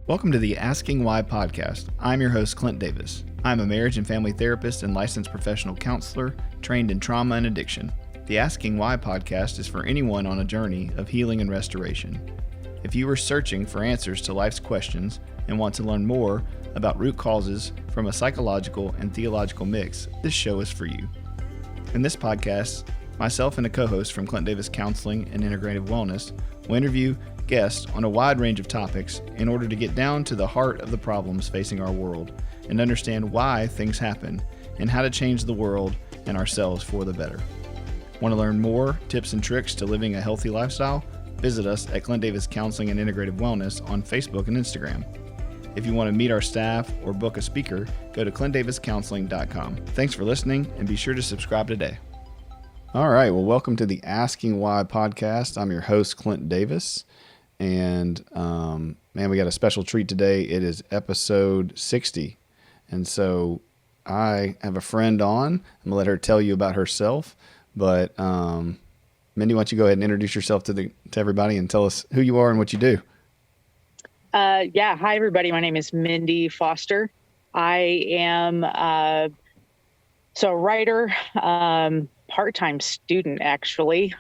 Welcome to the Asking Why podcast. I'm your host, Clint Davis. I'm a marriage and family therapist and licensed professional counselor trained in trauma and addiction. The Asking Why podcast is for anyone on a journey of healing and restoration. If you are searching for answers to life's questions and want to learn more about root causes from a psychological and theological mix, this show is for you. In this podcast, myself and a co-host from Clint Davis Counseling and Integrative Wellness will interview guests on a wide range of topics in order to get down to the heart of the problems facing our world and understand why things happen and how to change the world and ourselves for the better. Want to learn more tips and tricks to living a healthy lifestyle? Visit us at Clint Davis Counseling and Integrative Wellness on Facebook and Instagram. If you want to meet our staff or book a speaker, go to clintdaviscounseling.com. Thanks for listening and be sure to subscribe today. All right, well, welcome to the Asking Why podcast. I'm your host, Clint Davis. And, man, we got a special treat today. It is episode 60. And so I have a friend on. I'm going to let her tell you about herself. But, Mindi, why don't you go ahead and introduce yourself to everybody and tell us who you are and what you do? Yeah. Hi, everybody. My name is Mindi Foster. I am a writer, part-time student, actually,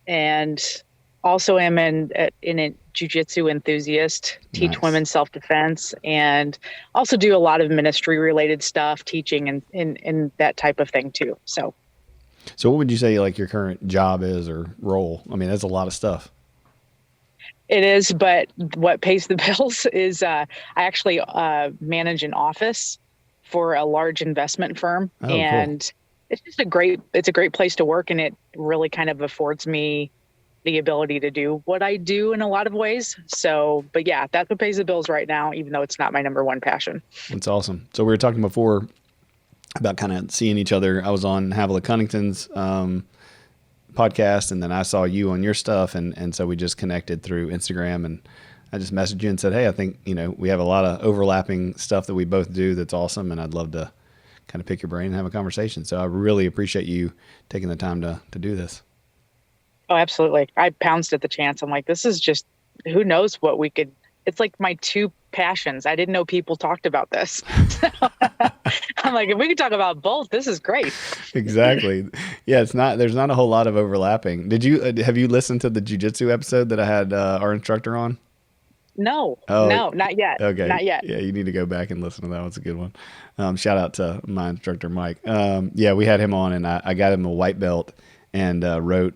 and also am in a jiujitsu enthusiast, teach Nice. women self-defense, and also do a lot of ministry-related stuff, teaching and that type of thing too. So what would you say like your current job is or role? I mean, that's a lot of stuff. it is, but what pays the bills is I actually manage an office for a large investment firm, and Cool. it's just a great place to work, and it really kind of affords me the ability to do what I do in a lot of ways. So, but yeah, that's what pays the bills right now, even though it's not my number one passion. That's awesome. So we were talking before about kind of seeing each other. I was on Havilah Cunnington's podcast, and then I saw you on your stuff, and so we just connected through Instagram, and I just messaged you and said, hey, I think, we have a lot of overlapping stuff that we both do that's awesome, and I'd love to kind of pick your brain and have a conversation. So I really appreciate you taking the time to do this. Oh, absolutely. I pounced at the chance. I'm like, this is just, who knows what we could, it's like my two passions. I didn't know people talked about this. So, I'm like, if we could talk about both, this is great. Exactly. Yeah, there's not a whole lot of overlapping. Have you listened to the jiu-jitsu episode that I had our instructor on? No, not yet. Okay. Not yet. Yeah, you need to go back and listen to that. It's a good one. Shout out to my instructor, Mike. Yeah, we had him on, and I got him a white belt and wrote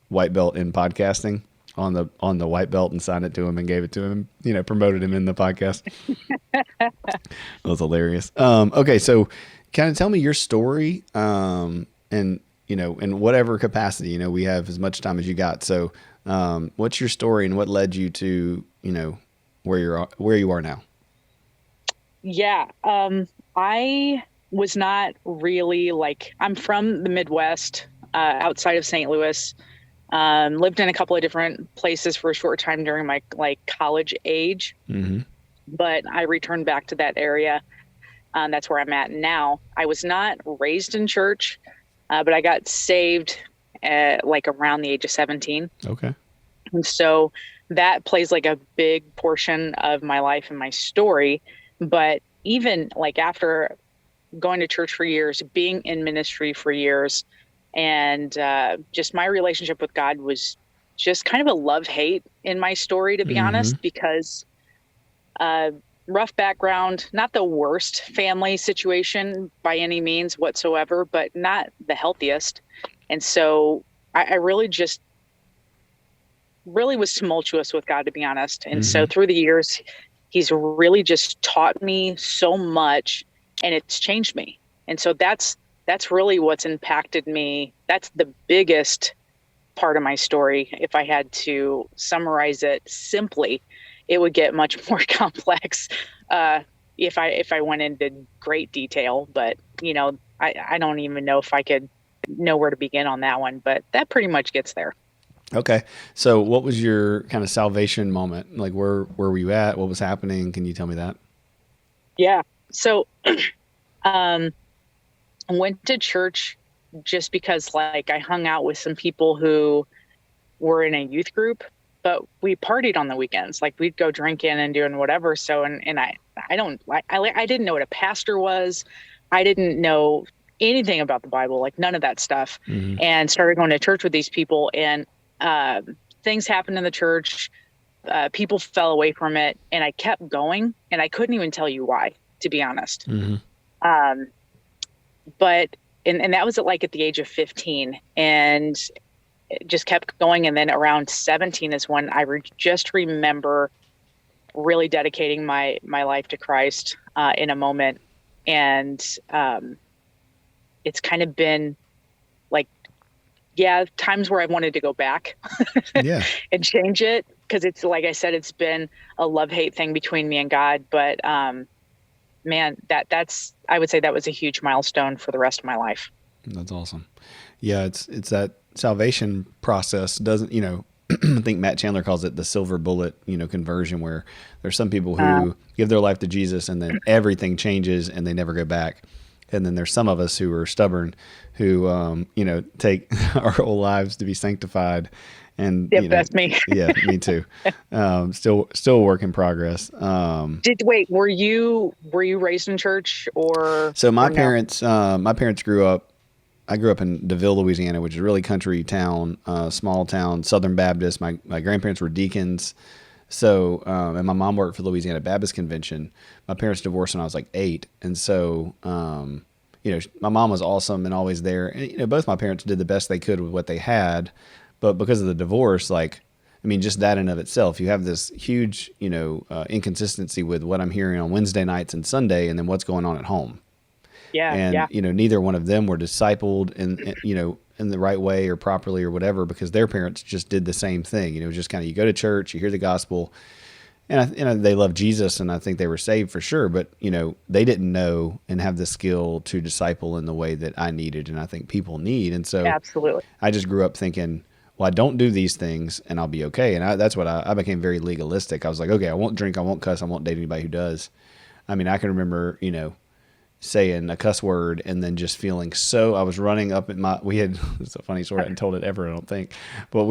white belt in podcasting on the white belt and signed it to him and gave it to him, promoted him in the podcast. That was hilarious. Okay. So kind of tell me your story, and, in whatever capacity, we have as much time as you got. So, what's your story and what led you to, where you are now? Yeah. I was not really I'm from the Midwest, outside of St. Louis. Lived in a couple of different places for a short time during my college age, but I returned back to that area. That's where I'm at now. I was not raised in church, but I got saved at around the age of 17. Okay. And so that plays a big portion of my life and my story. But even after going to church for years, being in ministry for years, and just my relationship with God was just kind of a love-hate in my story, to be honest, because rough background, not the worst family situation by any means whatsoever, but not the healthiest. And so I really was tumultuous with God, to be honest. And so through the years, he's really just taught me so much, and it's changed me. And so that's really what's impacted me. That's the biggest part of my story. If I had to summarize it simply, it would get much more complex if I went into great detail. But, I don't even know if I could know where to begin on that one, but that pretty much gets there. Okay. So what was your kind of salvation moment? Where were you at? What was happening? Can you tell me that? Yeah. So, I went to church just because I hung out with some people who were in a youth group but we partied on the weekends. Like we'd go drinking and doing whatever. So, and I didn't know what a pastor was. I didn't know anything about the Bible, like none of that stuff, and started going to church with these people, and things happened in the church. People fell away from it, and I kept going, and I couldn't even tell you why, to be honest. But that was at the age of 15, and it just kept going. And then around 17 is when I just remember really dedicating my life to Christ in a moment. And it's kind of been times where I wanted to go back and change it. Cause it's, like I said, it's been a love-hate thing between me and God. But man, I would say that was a huge milestone for the rest of my life. That's awesome. Yeah. It's that salvation process doesn't, I think Matt Chandler calls it the silver bullet, conversion, where there's some people who give their life to Jesus and then everything changes and they never go back. And then there's some of us who are stubborn, who, take our whole lives to be sanctified. And that's me. Yeah, me too. Still a work in progress. Were you raised in church or? So my parents grew up. I grew up in DeVille, Louisiana, which is a really country town, small town, Southern Baptist. My grandparents were deacons. So, and my mom worked for the Louisiana Baptist Convention. My parents divorced when I was 8. And so, my mom was awesome and always there. And, both my parents did the best they could with what they had. But because of the divorce, just that in of itself, you have this huge, inconsistency with what I'm hearing on Wednesday nights and Sunday and then what's going on at home. Yeah. And, neither one of them were discipled in the right way or properly or whatever, because their parents just did the same thing. It was just kind of, you go to church, you hear the gospel, and they love Jesus, and I think they were saved for sure, but, they didn't know and have the skill to disciple in the way that I needed and I think people need. And so absolutely, I just grew up thinking, well, I don't do these things and I'll be okay. And that's what I became very legalistic. I was like, okay, I won't drink, I won't cuss, I won't date anybody who does. I can remember, saying a cuss word and then just feeling I was running up at it's a funny story, I hadn't told it ever, I don't think, but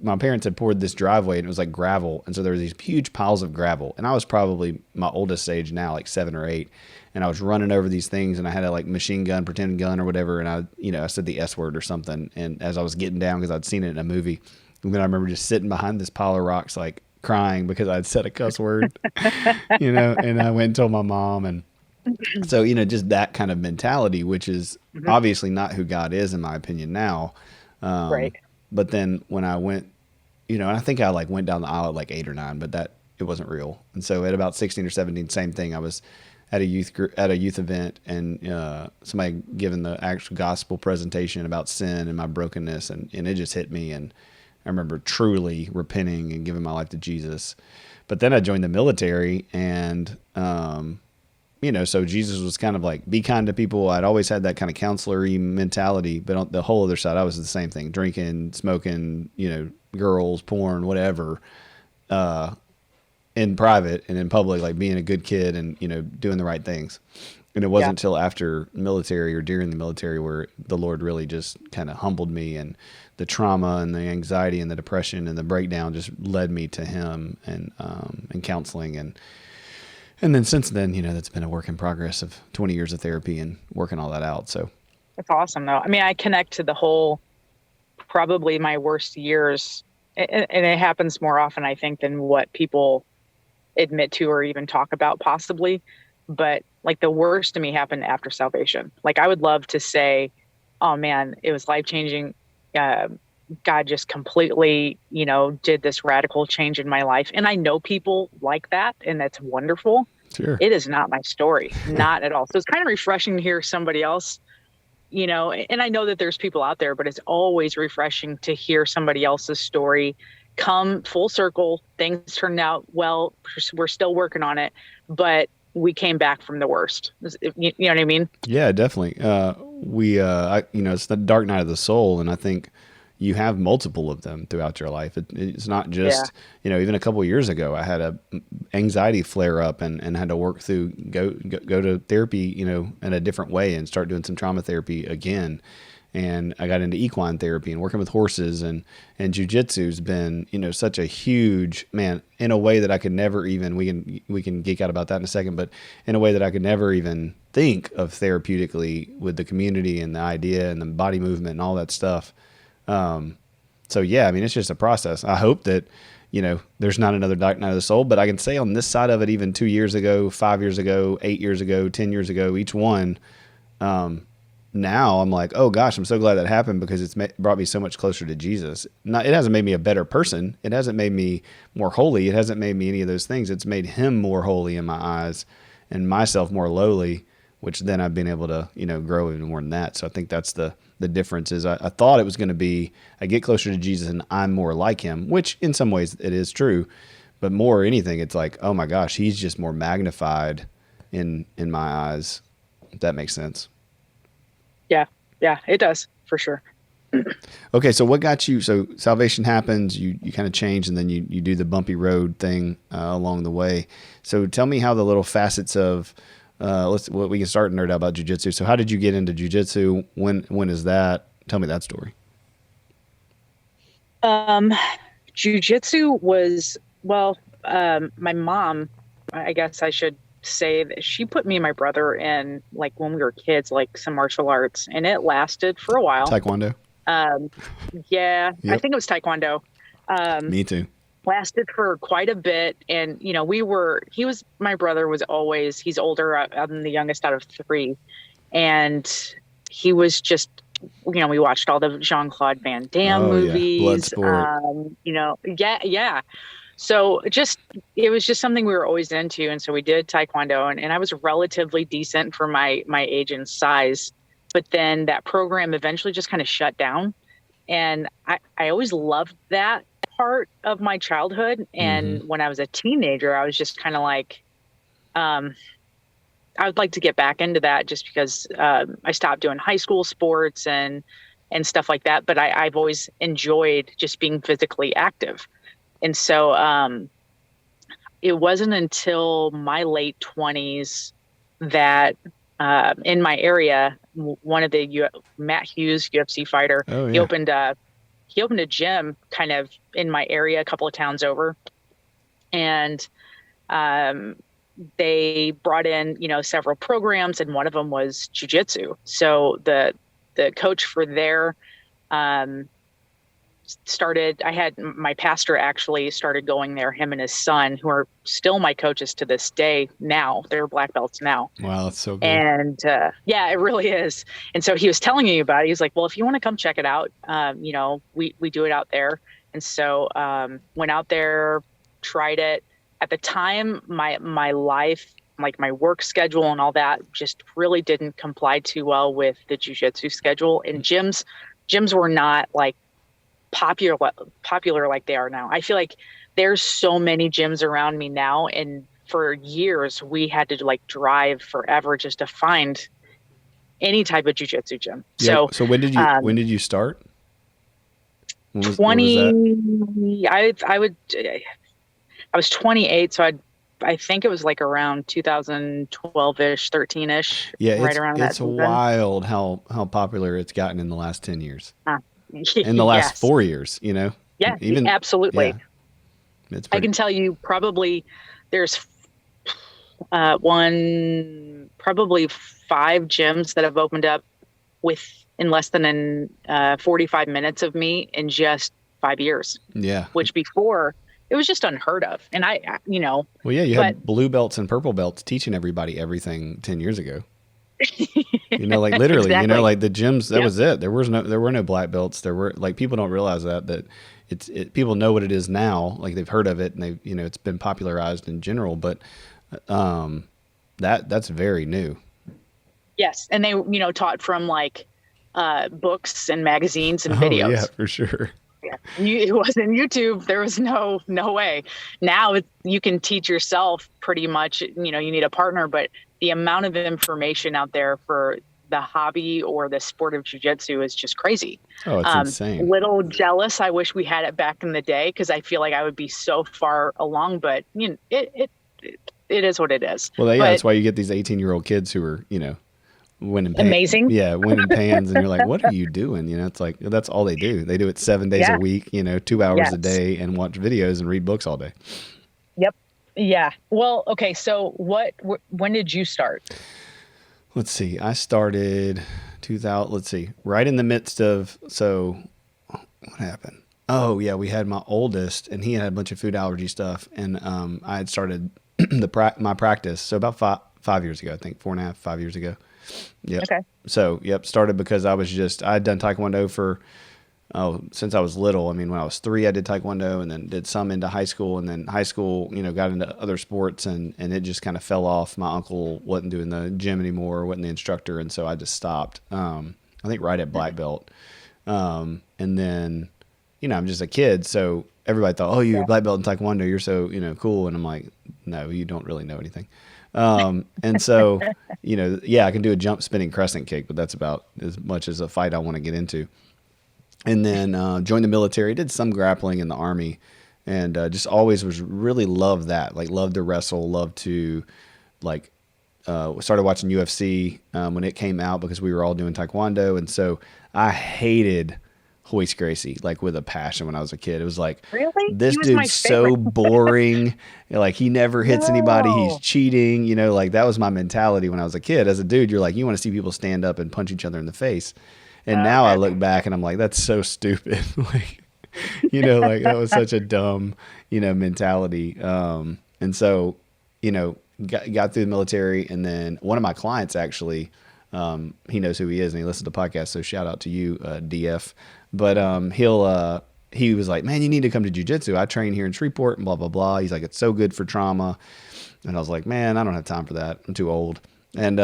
my parents had poured this driveway and it was like gravel. And so there was these huge piles of gravel, and I was probably my oldest age now, 7 or 8. And I was running over these things, and I had a machine gun, pretend gun or whatever. And I said the S word or something. And as I was getting down, cause I'd seen it in a movie, and then I remember just sitting behind this pile of rocks, crying because I'd said a cuss word, and I went and told my mom. And so, just that kind of mentality, which is obviously not who God is, in my opinion now. Right. But then when I went, and I think I went down the aisle at 8 or 9, but it wasn't real. And so at about 16 or 17, same thing. I was at a youth event, and somebody giving the actual gospel presentation about sin and my brokenness, and it just hit me. And I remember truly repenting and giving my life to Jesus. But then I joined the military, and so Jesus was kind of be kind to people. I'd always had that kind of counselor-y mentality, but on the whole other side, I was the same thing: drinking, smoking, girls, porn, whatever. In private and in public, being a good kid and, doing the right things. And it wasn't until after military or during the military where the Lord really just kind of humbled me, and the trauma and the anxiety and the depression and the breakdown just led me to him and counseling. And then since then, that's been a work in progress of 20 years of therapy and working all that out. So that's awesome though. I connect to the whole, probably my worst years, and it happens more often, I think, than what people admit to or even talk about possibly. But the worst to me happened after salvation. I would love to say, oh man, it was life-changing. God just completely, did this radical change in my life. And I know people like that, and that's wonderful. Sure. It is not my story, not at all. So it's kind of refreshing to hear somebody else, and I know that there's people out there, but it's always refreshing to hear somebody else's story come full circle. Things turned out well. We're still working on it, but we came back from the worst. You know what I mean? Yeah, definitely. It's the dark night of the soul, and I think you have multiple of them throughout your life. It's not just, even a couple of years ago, I had a anxiety flare up and had to work through, go to therapy, in a different way and start doing some trauma therapy again. and I got into equine therapy and working with horses, and jiu-jitsu's been, such a huge, man, in a way that I could never even, we can geek out about that in a second, but in a way that I could never even think of therapeutically with the community and the idea and the body movement and all that stuff. So yeah, I mean, it's just a process. I hope that, there's not another Dark Night of the Soul, but I can say on this side of it, even 2 years ago, 5 years ago, 8 years ago, 10 years ago, each one, now I'm like, oh gosh, I'm so glad that happened, because it's brought me so much closer to Jesus. It hasn't made me a better person. It hasn't made me more holy. It hasn't made me any of those things. It's made him more holy in my eyes and myself more lowly, which then I've been able to, grow even more than that. So I think that's the difference is I thought it was going to be, I get closer to Jesus and I'm more like him, which in some ways it is true, but more anything, it's like, oh my gosh, he's just more magnified in my eyes, if that makes sense. Yeah, it does, for sure. Okay, so what got you? So salvation happens, you kind of change, and then you do the bumpy road thing along the way. So tell me how the little facets of we can start nerd out about jiu-jitsu. So how did you get into jiu-jitsu? When is that? Tell me that story. Jiu-jitsu was, my mom, I guess I should say that she put me and my brother in, like, when we were kids, like some martial arts, and it lasted for a while. Taekwondo. Yeah, yep. I think it was Taekwondo. Me too. Lasted for quite a bit, and my brother was always, he's older, I'm the youngest out of three, and he was just, we watched all the Jean-Claude Van Damme movies. Yeah. Bloodsport. Yeah. So it was just something we were always into. And so we did Taekwondo, and I was relatively decent for my age and size. But then that program eventually just kind of shut down. And I always loved that part of my childhood. And when I was a teenager, I was just kind of like, I would like to get back into that, just because I stopped doing high school sports and stuff like that. But I've always enjoyed just being physically active. And so it wasn't until my late 20s that in my area, one of the Matt Hughes, UFC fighter, he opened a gym kind of in my area, a couple of towns over. And they brought in, several programs, and one of them was jiu-jitsu. So the coach for there I had my pastor actually started going there, him and his son, who are still my coaches to this day now. They're black belts now. Wow, that's so good. And yeah, it really is. And so he was telling me about it. He was like, well, if you want to come check it out, we do it out there. And so went out there, tried it. At the time, my life, like my work schedule and all that, just really didn't comply too well with the jiu-jitsu schedule. And gyms were not like popular like they are now. I feel like there's so many gyms around me now, and for years we had to like drive forever just to find any type of jiu-jitsu gym. Yeah, so when did you start? When was I was 28, so I think it was like around 2012-ish, 13-ish. Yeah, right around that. It's wild how popular it's gotten in the last 10 years. In the Yes. last 4 years, Yeah, absolutely. Yeah. I can tell you probably there's probably 5 gyms that have opened up in less than 45 minutes of me in just 5 years. Yeah. Which before it was just unheard of. And Well, yeah, you had blue belts and purple belts teaching everybody everything 10 years ago. Like literally, exactly. Like the gyms, that was it. There were no black belts. There were, like, people don't realize that people know what it is now. Like, they've heard of it, and it's been popularized in general, but that's very new. Yes. And they, taught from like books and magazines and videos. Yeah, for sure. Yeah. It wasn't YouTube. There was no way. Now you can teach yourself pretty much. You need a partner, but the amount of information out there for the hobby or the sport of jiu-jitsu is just crazy. Oh, it's insane. Little jealous. I wish we had it back in the day, because I feel like I would be so far along. But it is what it is. Well, yeah, that's why you get these 18-year-old kids who are Amazing. winning pans. And you're like, what are you doing? You know, it's like, that's all they do. They do it 7 days a week, 2 hours a day, and watch videos and read books all day. Yep. Yeah. Well, okay. So when did you start? Let's see. I started 2000, right in the midst of, so what happened? Oh yeah. We had my oldest, and he had a bunch of food allergy stuff. And, I had started my practice. So about 5 years ago, I think 4.5, 5 years ago. Yep. Okay. So, started because I had done Taekwondo since I was little. I mean, when I was 3, I did Taekwondo, and then did some into high school, and then high school, got into other sports, and it just kind of fell off. My uncle wasn't doing the gym anymore, wasn't the instructor. And so I just stopped, I think right at black belt. And then, I'm just a kid. So everybody thought, oh, you're a black belt in Taekwondo. You're so, cool. And I'm like, no, you don't really know anything. And so, I can do a jump spinning crescent kick, but that's about as much as a fight I want to get into. And then, joined the military, did some grappling in the Army, and, just always really loved that, like loved to wrestle, loved to started watching UFC, when it came out, because we were all doing Taekwondo. And so I hated Hoist Gracie, like with a passion when I was a kid. It was like, really? This dude's so boring. Like, he never hits anybody. He's cheating. Like, that was my mentality when I was a kid. As a dude, you're like, you want to see people stand up and punch each other in the face. And now I look back and I'm like, that's so stupid. Like, like that was such a dumb, mentality. And so, got through the military. And then one of my clients actually, he knows who he is, and he listens to the podcast. So shout out to you, DF. But he was like, man, you need to come to jiu-jitsu. I train here in Shreveport and blah, blah, blah. He's like, it's so good for trauma. And I was like, man, I don't have time for that. I'm too old. And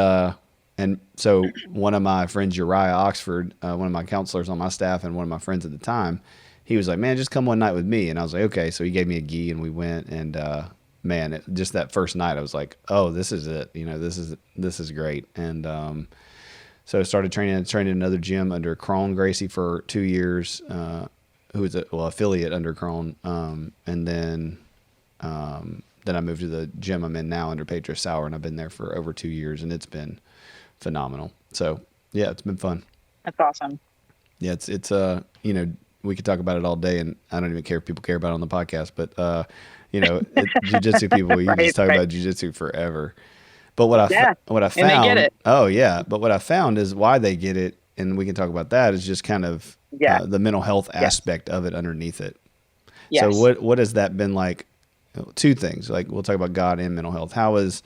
so one of my friends, Uriah Oxford, one of my counselors on my staff and one of my friends at the time, he was like, man, just come one night with me. And I was like, okay. So he gave me a gi, and we went, and, man, just that first night, I was like, oh, this is it. This is great. And, so I started training at another gym under Crone Gracie for 2 years, who was affiliate under Crone. And then I moved to the gym I'm in now under Pedro Sauer, and I've been there for over 2 years, and it's been phenomenal. So yeah, it's been fun. That's awesome. Yeah. It's we could talk about it all day, and I don't even care if people care about it on the podcast, but jiu-jitsu people, you just talk about jiu-jitsu forever. But what I found, and they get it. Oh yeah. But what I found is why they get it, and we can talk about that, is just kind of the mental health aspect of it underneath it. Yes. So what has that been like? Two things, like we'll talk about God and mental health. How has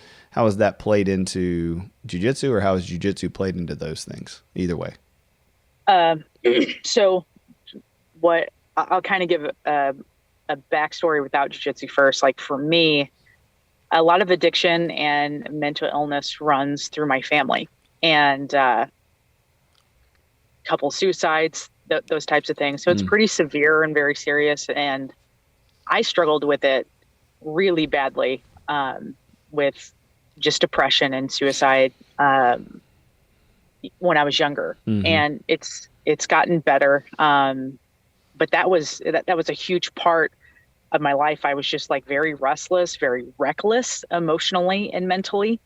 that played into jiu-jitsu, or how has jiu-jitsu played into those things? Either way. So what I'll kind of give a backstory without jiu-jitsu first. Like for me, a lot of addiction and mental illness runs through my family, and couple suicides, those types of things. So it's pretty severe and very serious. And I struggled with it really badly, with just depression and suicide, when I was younger. And it's gotten better. But that was a huge part of my life. I was just like very restless, very reckless emotionally and mentally.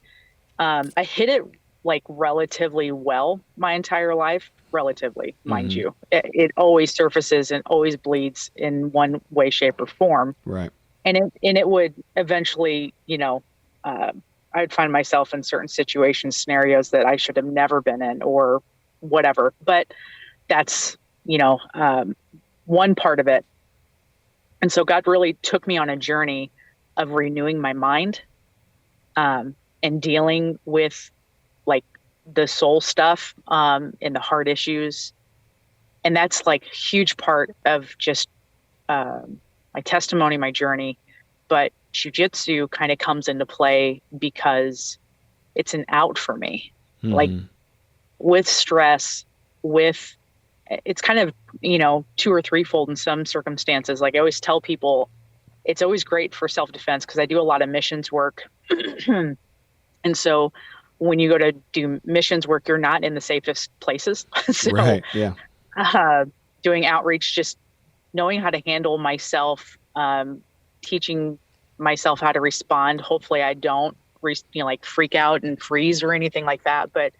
I hit it like relatively well my entire life, relatively, mind you. It always surfaces and always bleeds in one way, shape, or form. Right. And it would eventually, I'd find myself in certain situations, scenarios that I should have never been in or whatever. But that's, one part of it. And so God really took me on a journey of renewing my mind, and dealing with like the soul stuff, and the heart issues. And that's like a huge part of just my testimony, my journey. But jiu-jitsu kind of comes into play because it's an out for me. Like with stress, it's kind of, 2 or 3-fold in some circumstances. Like I always tell people, it's always great for self-defense because I do a lot of missions work. And so when you go to do missions work, you're not in the safest places. So, right. Yeah. Doing outreach, just knowing how to handle myself, teaching myself how to respond. Hopefully I don't freak out and freeze or anything like that. But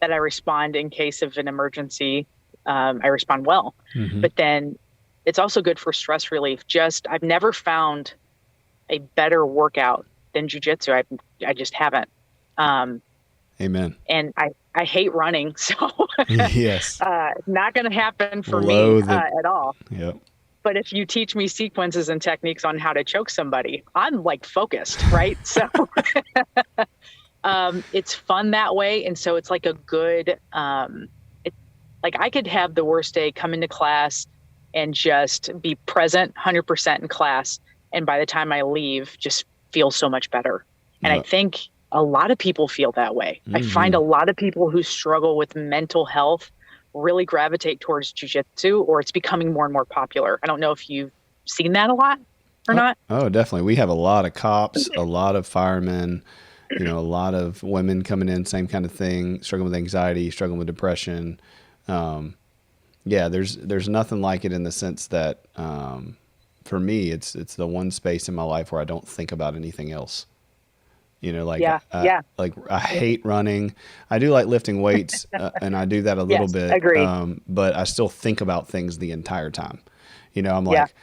that I respond in case of an emergency. I respond well. Mm-hmm. But then it's also good for stress relief. I've never found a better workout than jiu-jitsu. I just haven't. Amen. And I hate running, so Yes. not going to happen for Loathe me it. at all. Yep. But if you teach me sequences and techniques on how to choke somebody, I'm like focused, right? So it's fun that way. And so it's like a good, like I could have the worst day, come into class and just be present 100% in class. And by the time I leave, just feel so much better. And I think a lot of people feel that way. Mm-hmm. I find a lot of people who struggle with mental health really gravitate towards jiu-jitsu, or it's becoming more and more popular. I don't know if you've seen that a lot or not. Oh, definitely. We have a lot of cops, a lot of firemen, a lot of women coming in, same kind of thing, struggling with anxiety, struggling with depression. There's nothing like it in the sense that, for me, it's the one space in my life where I don't think about anything else. I hate running. I do like lifting weights, and I do that a little bit. Agreed. But I still think about things the entire time. I'm like,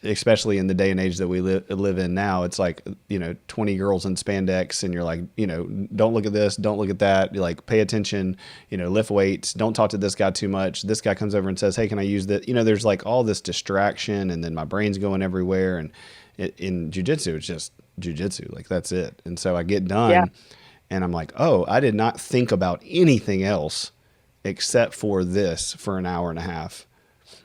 especially in the day and age that we live in now, it's like, 20 girls in spandex, and you're like, don't look at this, don't look at that. You're like, pay attention, lift weights, don't talk to this guy too much. This guy comes over and says, hey, can I use that? There's like all this distraction, and then my brain's going everywhere. And in jiu-jitsu, it's just jiu-jitsu, like that's it. And so I get done and I'm like, oh, I did not think about anything else except for this for an hour and a half.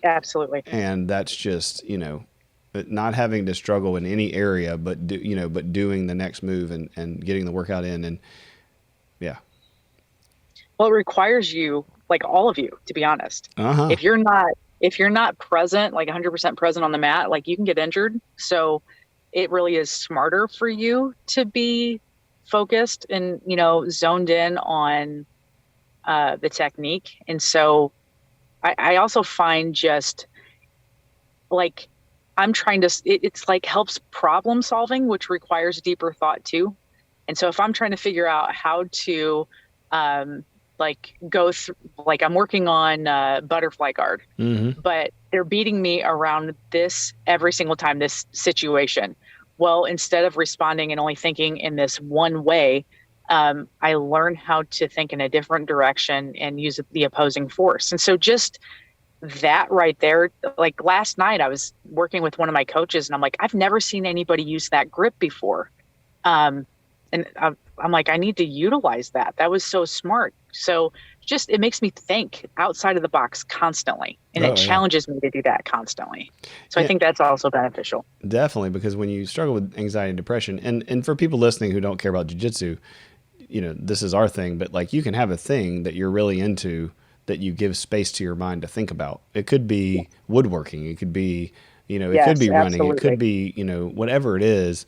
Absolutely. And that's just, not having to struggle in any area, but doing the next move and getting the workout in. And well, it requires you, like all of you, to be honest. If you're not present, like 100% present on the mat, like you can get injured. So it really is smarter for you to be focused and, zoned in on the technique. And so I also find just like I'm trying to, it's like helps problem solving, which requires deeper thought too. And so if I'm trying to figure out how to go through, like I'm working on butterfly guard, but they're beating me around this every single time, this situation. Well, instead of responding and only thinking in this one way, I learn how to think in a different direction and use the opposing force. And so just that right there, like last night I was working with one of my coaches and I'm like, I've never seen anybody use that grip before. And I'm like, I need to utilize that. That was so smart. So just, it makes me think outside of the box constantly. And it challenges me to do that constantly. So I think that's also beneficial. Definitely. Because when you struggle with anxiety and depression, and for people listening who don't care about jiu-jitsu, this is our thing, but like you can have a thing that you're really into that you give space to your mind to think about. It could be woodworking. It could be, it could be running. Absolutely. It could be, whatever it is.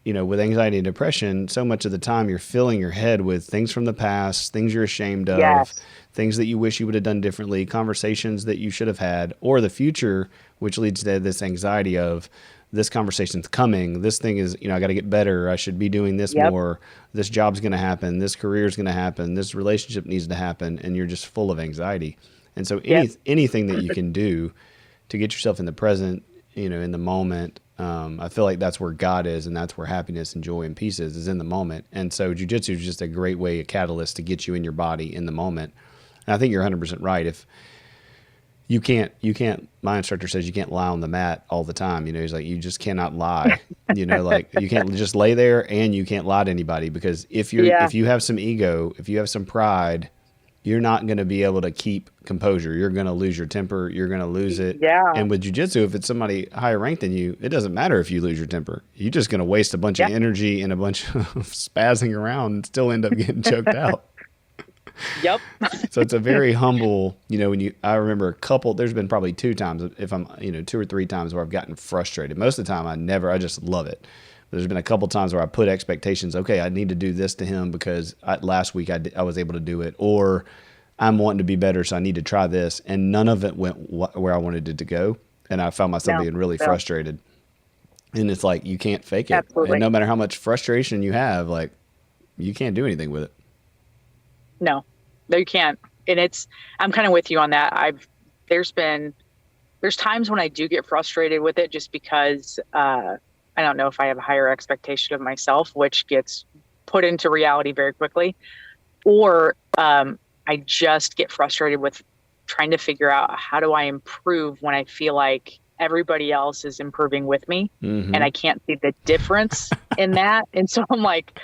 With anxiety and depression, so much of the time you're filling your head with things from the past, things you're ashamed of, things that you wish you would have done differently, conversations that you should have had, or the future, which leads to this anxiety of this conversation's coming. This thing is, I got to get better. I should be doing this more. This job's going to happen. This career's going to happen. This relationship needs to happen. And you're just full of anxiety. And so anything that you can do to get yourself in the present, in the moment, I feel like that's where God is, and that's where happiness and joy and peace is in the moment. And so jiu-jitsu is just a great way, a catalyst to get you in your body in the moment. And I think you're 100% right. If you can't, my instructor says you can't lie on the mat all the time. He's like, you just cannot lie, like you can't just lay there and you can't lie to anybody, because if you have some ego, if you have some pride, you're not going to be able to keep composure. You're going to lose your temper. You're going to lose it. Yeah. And with jiu-jitsu, if it's somebody higher ranked than you, it doesn't matter if you lose your temper. You're just going to waste a bunch of energy and a bunch of spazzing around and still end up getting choked out. Yep. So it's a very humble, I remember there's been probably 2 times, if I'm, 2 or 3 times where I've gotten frustrated. Most of the time I just love it. There's been a couple times where I put expectations. Okay, I need to do this to him because last week I was able to do it, or I'm wanting to be better, so I need to try this. And none of it went where I wanted it to go. And I found myself being really frustrated. And it's like, you can't fake it. Absolutely. And no matter how much frustration you have, like, you can't do anything with it. No. No, you can't. And I'm kind of with you on that. There's times when I do get frustrated with it just because I don't know if I have a higher expectation of myself, which gets put into reality very quickly, or I just get frustrated with trying to figure out how do I improve when I feel like everybody else is improving with me and I can't see the difference in that. And so I'm like,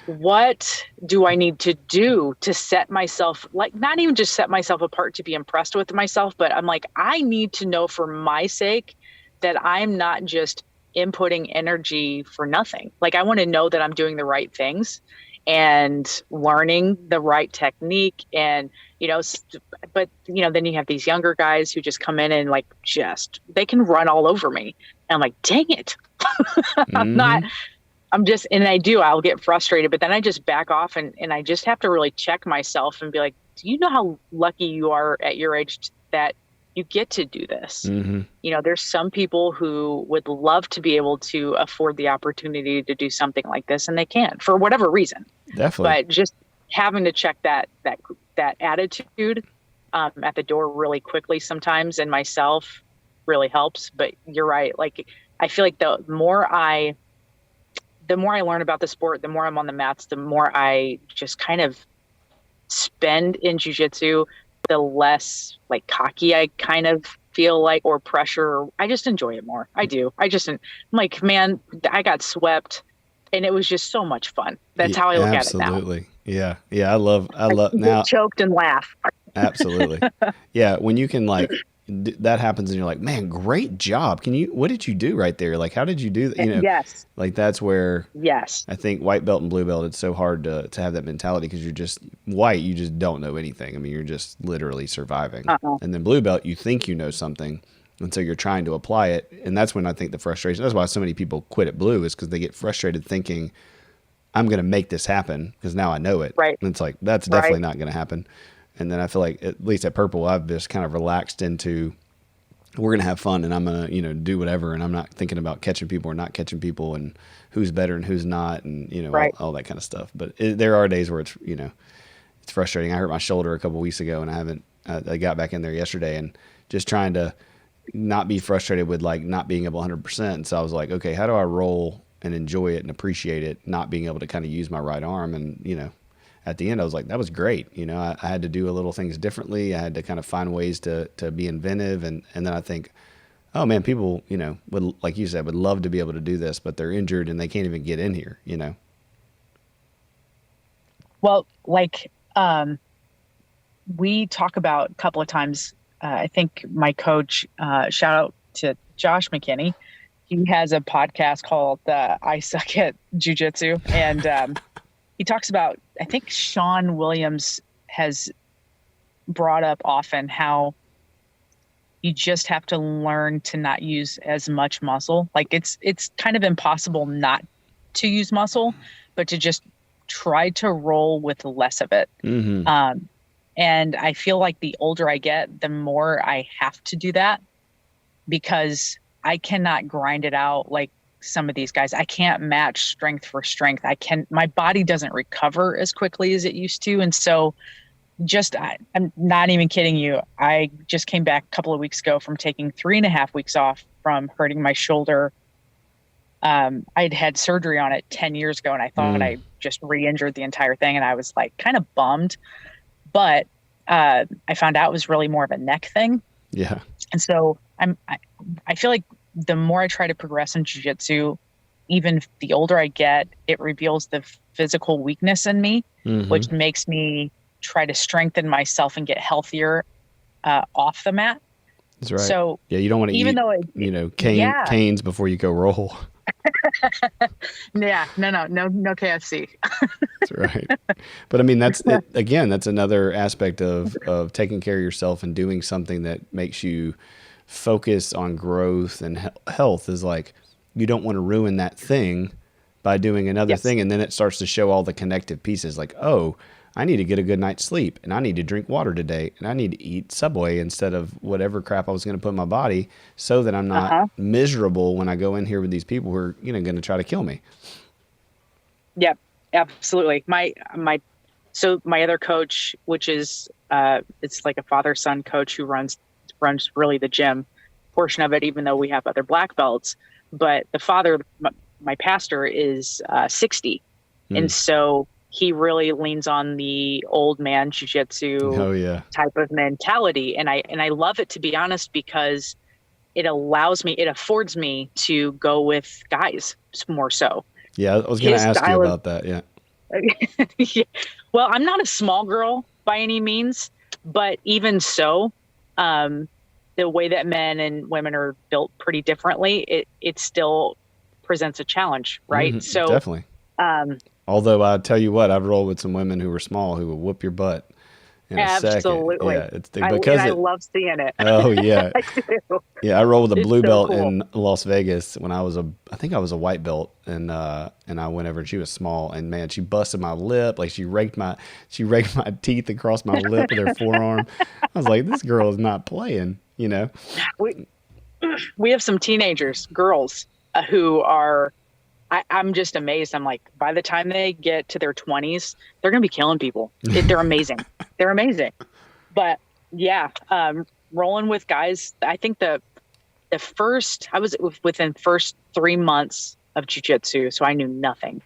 what do I need to do to set myself, like, not even just set myself apart to be impressed with myself, but I'm like, I need to know for my sake that I'm not just inputting energy for nothing. Like, I want to know that I'm doing the right things and learning the right technique. And, but, then you have these younger guys who just come in and like, they can run all over me. And I'm like, dang it. I'll get frustrated, but then I just back off and I just have to really check myself and be like, do you know how lucky you are at your age that you get to do this? There's some people who would love to be able to afford the opportunity to do something like this, and they can't for whatever reason. Definitely. But just having to check that attitude at the door really quickly sometimes in myself really helps. But you're right. Like, I feel like the more I learn about the sport, the more I'm on the mats, the more I just kind of spend in jiu-jitsu, the less like cocky I kind of feel like, or pressure. I just enjoy it more. I do. I'm like, man, I got swept and it was just so much fun. That's how I look at it now. Absolutely. Yeah. Yeah. I love now. Choked and laugh. Absolutely. Yeah. When you can that happens and you're like, man, great job. What did you do right there? Like, how did you do that? Yes. Like, that's where, yes, I think white belt and blue belt, it's so hard to have that mentality because you're just white. You just don't know anything. I mean, you're just literally surviving. And then blue belt, you think you know something. And so you're trying to apply it. And that's when I think the frustration, that's why so many people quit at blue, is because they get frustrated thinking, I'm going to make this happen because now I know it. Right. And it's like, that's definitely not going to happen. And then I feel like, at least at purple, I've just kind of relaxed into, we're going to have fun and I'm going to, do whatever. And I'm not thinking about catching people or not catching people and who's better and who's not. And, all that kind of stuff. But there are days where it's, it's frustrating. I hurt my shoulder a couple of weeks ago and I got back in there yesterday and just trying to not be frustrated with like not being able 100%. And so I was like, okay, how do I roll and enjoy it and appreciate it, not being able to kind of use my right arm? And, at the end, I was like, that was great. I had to do a little things differently. I had to kind of find ways to be inventive. And then I think, oh man, people, would, like you said, would love to be able to do this, but they're injured and they can't even get in here, Well, like, we talk about a couple of times, I think my coach, shout out to Josh McKinney. He has a podcast called I Suck at Jiu-Jitsu. And he talks about, I think Sean Williams has brought up often how you just have to learn to not use as much muscle. Like, it's kind of impossible not to use muscle, but to just try to roll with less of it. And I feel like the older I get, the more I have to do that because I cannot grind it out like some of these guys. I can't match strength for strength. My body doesn't recover as quickly as it used to. And so I'm not even kidding you. I just came back a couple of weeks ago from taking 3.5 weeks off from hurting my shoulder. I'd had surgery on it 10 years ago and I thought I just re-injured the entire thing. And I was like kind of bummed, but I found out it was really more of a neck thing. Yeah. And so I feel like the more I try to progress in jiu-jitsu, even the older I get, it reveals the physical weakness in me, which makes me try to strengthen myself and get healthier off the mat. That's right. So yeah, you don't want to eat, canes before you go roll. Yeah, no KFC. That's right. But I mean, that's another aspect of taking care of yourself and doing something that makes you focus on growth and health. Is like, you don't want to ruin that thing by doing another thing. And then it starts to show all the connective pieces like, oh, I need to get a good night's sleep and I need to drink water today and I need to eat Subway instead of whatever crap I was going to put in my body so that I'm not miserable when I go in here with these people who are, going to try to kill me. Yep, absolutely. My So my other coach, which is it's like a father-son coach who runs really the gym portion of it, even though we have other black belts. But the father, my pastor, is 60, and Mm. so he really leans on the old man jiu-jitsu Oh yeah. type of mentality, and I love it, to be honest, because it affords me to go with guys more so. Yeah. I was going to His ask you style about that. Yeah. Yeah. Well, I'm not a small girl by any means, but even so, um, the way that men and women are built pretty differently, it still presents a challenge, right? So, Definitely. um, Although I tell you what, I've rolled with some women who were small who will whoop your butt in a second. absolutely, Yeah. It's and because I it, love seeing it. oh yeah. I do. Yeah, I rolled with a It's blue so belt cool. in Las Vegas when I think I was a white belt, and I went over and she was small, and man, she busted my lip, like she raked my teeth across my lip with her forearm. I was like, this girl is not playing, you know? We we have some teenagers, girls, who are. I'm just amazed. I'm like, by the time they get to their 20s, they're going to be killing people. They're amazing. They're amazing. But yeah, rolling with guys. I think the first I was within first 3 months of jujitsu, so I knew nothing,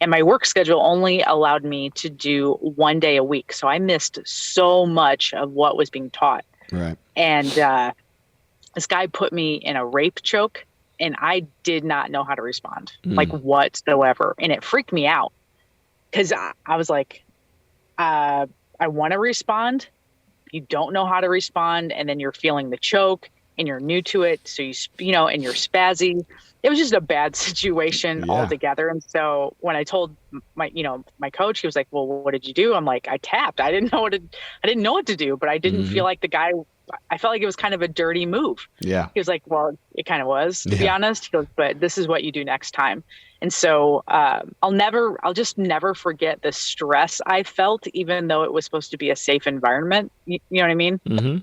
and my work schedule only allowed me to do 1 day a week, so I missed so much of what was being taught. Right. And this guy put me in a rape choke, and I did not know how to respond, like Mm. whatsoever, and it freaked me out because I was like, I want to respond, you don't know how to respond, and then you're feeling the choke and you're new to it, so and you're spazzy. It was just a bad situation Yeah. altogether. And so when I told my coach, he was like, well, what did you do? I'm like, I tapped. I didn't know what to do, but I didn't Hmm. feel like I felt like it was kind of a dirty move. Yeah. He was like, well, it kind of was, to be Yeah. honest. He goes, but this is what you do next time. And so I'll just never forget the stress I felt, even though it was supposed to be a safe environment. You know what I mean? Hmm.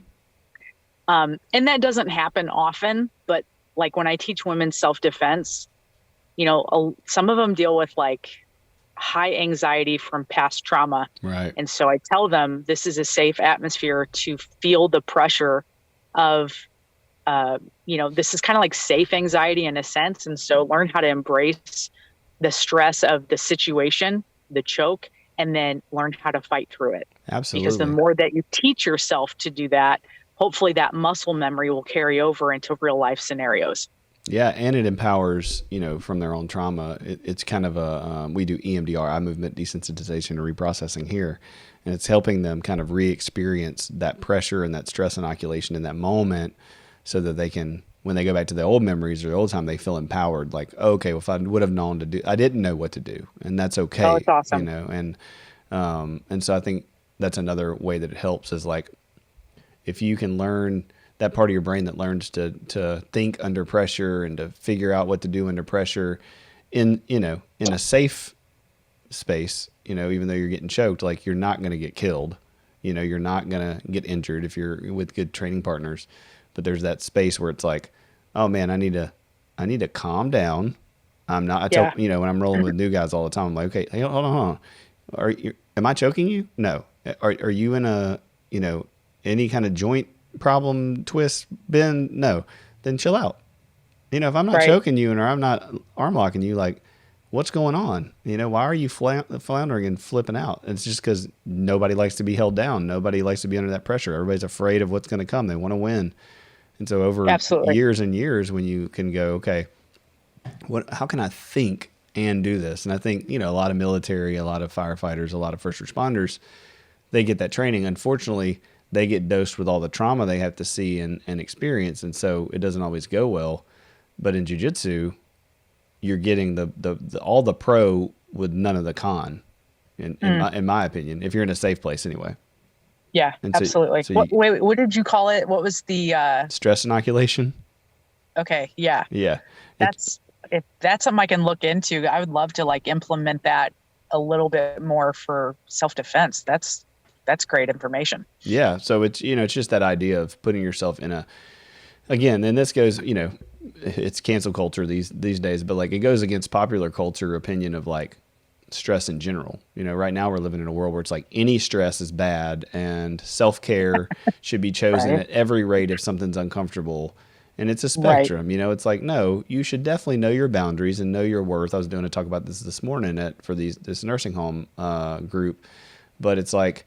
And that doesn't happen often, but like when I teach women self-defense, some of them deal with like high anxiety from past trauma. Right. And so I tell them this is a safe atmosphere to feel the pressure of, this is kind of like safe anxiety in a sense. And so learn how to embrace the stress of the situation, the choke, and then learn how to fight through it. Because the Absolutely. more that you teach yourself to do that, hopefully that muscle memory will carry over into real life scenarios. Yeah, and it empowers, from their own trauma. It's kind of we do EMDR, eye movement desensitization and reprocessing here, and it's helping them kind of re-experience that pressure and that stress inoculation in that moment, so that they can, when they go back to the old memories or the old time, they feel empowered. Like, okay, well, if I would have known I didn't know what to do, and that's okay. Oh, it's awesome. And so I think that's another way that it helps is like, if you can learn that part of your brain that learns to think under pressure and to figure out what to do under pressure in a safe space, even though you're getting choked, like you're not going to get killed, you're not going to get injured if you're with good training partners. But there's that space where it's like, oh man, I need to calm down. I'm not, I tell, Yeah. when I'm rolling with new guys all the time, I'm like, okay, hey, hold on. Am I choking you? No. Are you in a, any kind of joint problem, twist, bend? No. Then chill out. If I'm not Right. choking you or I'm not arm locking you, like, what's going on? Why are you floundering and flipping out? It's just because nobody likes to be held down. Nobody likes to be under that pressure. Everybody's afraid of what's going to come. They want to win. And so over Absolutely. years and years, when you can go, okay, how can I think and do this? And I think, a lot of military, a lot of firefighters, a lot of first responders, they get that training. Unfortunately, they get dosed with all the trauma they have to see and experience. And so it doesn't always go well. But in jiu-jitsu, you're getting the all the pro with none of the con, in my opinion, if you're in a safe place anyway. Yeah, And so, absolutely. so Wait, what did you call it? What was the stress inoculation. okay, yeah. Yeah. If that's something I can look into, I would love to like implement that a little bit more for self-defense. That's great information. Yeah. So it's, it's just that idea of putting yourself in again, and this goes, it's cancel culture these days, but like it goes against popular culture opinion of like, stress in general. Right now we're living in a world where it's like any stress is bad and self-care should be chosen Right. at every rate if something's uncomfortable. And it's a Right. spectrum, it's like, no, you should definitely know your boundaries and know your worth. I was doing a talk about this morning for this nursing home group, but it's like,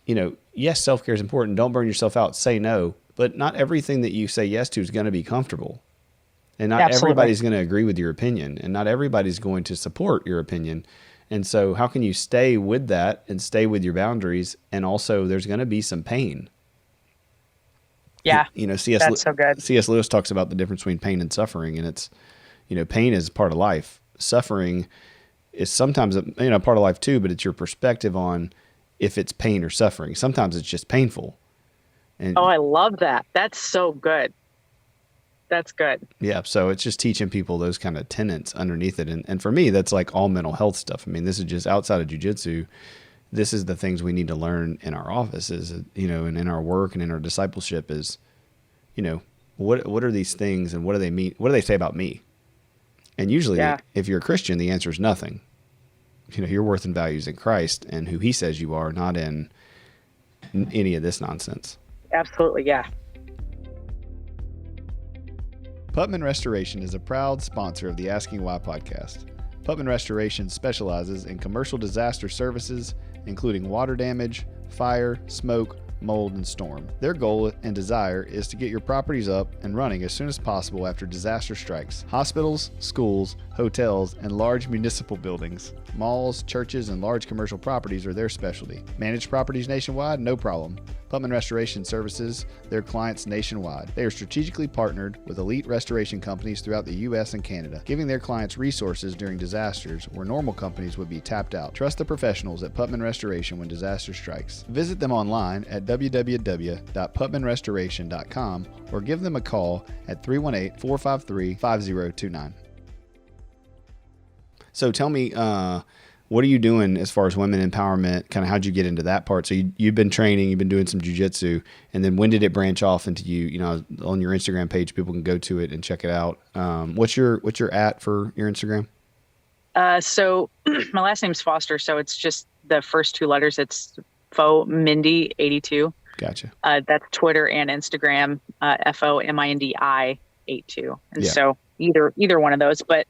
yes, self-care is important. Don't burn yourself out. Say no, but not everything that you say yes to is going to be comfortable. And not Absolutely. everybody's going to agree with your opinion, and not everybody's going to support your opinion. And so how can you stay with that and stay with your boundaries? And also there's going to be some pain. Yeah. That's so good. C.S. Lewis talks about the difference between pain and suffering. And it's, pain is part of life. Suffering is sometimes, part of life too, but it's your perspective on if it's pain or suffering. Sometimes it's just painful. And I love that. That's so good. That's good. Yeah. So it's just teaching people those kind of tenets underneath it. And for me, that's like all mental health stuff. I mean, this is just outside of jiu-jitsu. This is the things we need to learn in our offices, and in our work and in our discipleship is, what are these things and what do they mean? What do they say about me? And usually if you're a Christian, the answer is nothing. Your worth and values in Christ and who he says you are, not in any of this nonsense. Absolutely. Yeah. Putman Restoration is a proud sponsor of the Asking Why podcast. Putman Restoration specializes in commercial disaster services, including water damage, fire, smoke, mold, and storm. Their goal and desire is to get your properties up and running as soon as possible after disaster strikes. Hospitals, schools, hotels, and large municipal buildings, malls, churches, and large commercial properties are their specialty. Managed properties nationwide? No problem. Putman Restoration services their clients nationwide. They are strategically partnered with elite restoration companies throughout the U.S. and Canada, giving their clients resources during disasters where normal companies would be tapped out. Trust the professionals at Putman Restoration when disaster strikes. Visit them online at www.putmanrestoration.com or give them a call at 318-453-5029. So tell me, what are you doing as far as women empowerment? Kind of how'd you get into that part? So you've been training, you've been doing some jiu-jitsu, and then when did it branch off into on your Instagram page, people can go to it and check it out. What's your @ for your Instagram? So my last name's Foster. So it's just the first two letters. It's Mindi 82. Gotcha. That's Twitter and Instagram, FOMINDI 82. And so either one of those, but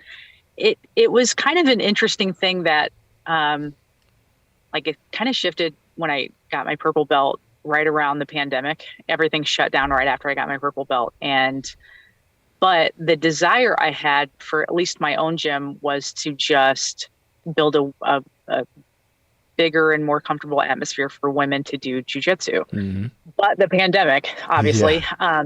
it was kind of an interesting thing that, it kind of shifted when I got my purple belt right around the pandemic. Everything shut down right after I got my purple belt. But the desire I had for at least my own gym was to just build a bigger and more comfortable atmosphere for women to do jiu-jitsu. Mm-hmm. But the pandemic, obviously. Yeah.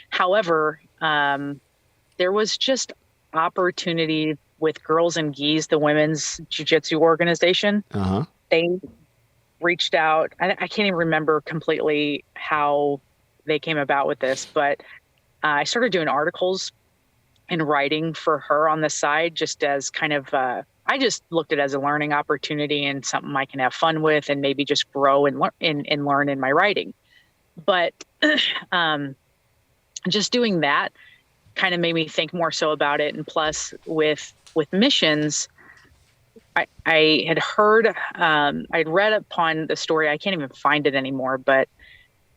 However, there was just opportunity with Girls and Gis, the women's jiu-jitsu organization. Uh-huh. They reached out. I can't even remember completely how they came about with this, but I started doing articles and writing for her on the side, just as kind of, I just looked at it as a learning opportunity and something I can have fun with and maybe just grow and learn in my writing. But just doing that kind of made me think more so about it. And plus with missions, I had heard, I'd read upon the story, I can't even find it anymore, but